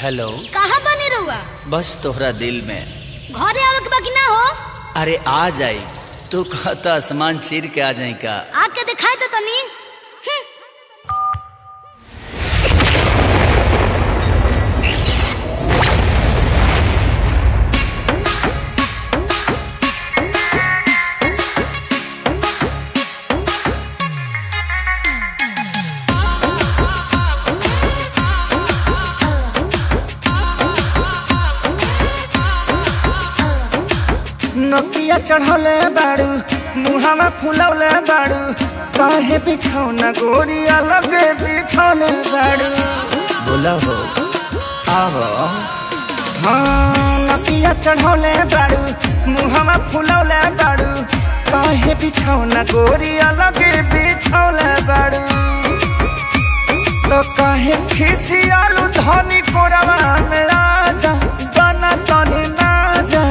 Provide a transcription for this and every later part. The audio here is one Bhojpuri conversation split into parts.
हेलो। कहाँ बने रहुआ? बस तोहरा दिल में। घरे आवे के बाकी ना हो? अरे आ जाई। तू कहता आसमान चीर के आ जाई का? आके दिखाई तो तनी। नकिया चढ़ौले बाड़ू मुहावा फुलौले बाड़ू काहे बिछौना गोरिया लगे बिछौले बाड़ू। बोला हो आवो। हाँ नकिया चढ़ौले बाड़ू मुहावा फुलौले बाड़ू काहे बिछौना गोरिया लगे बिछौले बाड़ू। तो काहे खिसियालू धनी कोरवा में राजा बना तनी ना जा।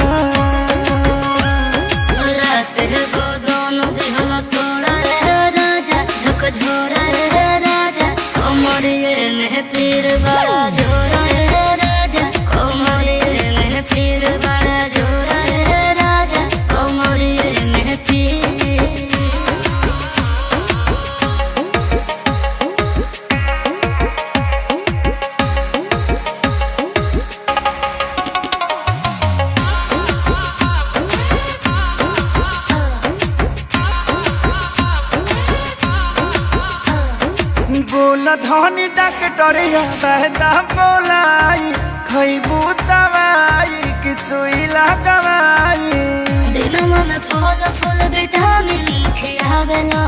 झोरा रे राजा कमरिए में पीर बड़ा झोरा रे राजा कमरिए में पीर बड़ा झोरा रे राजा कमरिए में पीर। बोला धनी डॉक्टरिया सहदा बोलाई खैबू दवाई कि सुई लगवाई। दिनमा में फल फूल विटामिन खियावेला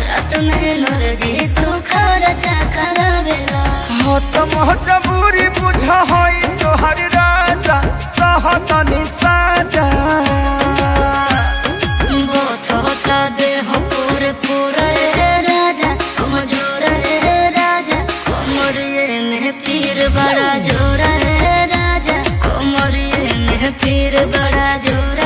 रात में एनर्जी तू खर्चा करावेला। हो तो मजबूरी बुझ होई तोहर राजा सहतनी साजा। बोथोटा देह पूरे पूरा रे राजा कमजोरा रे राजा कमरिए में पीर बड़ा जोरा रे राजा कमरिए में पीर बड़ा जोरा।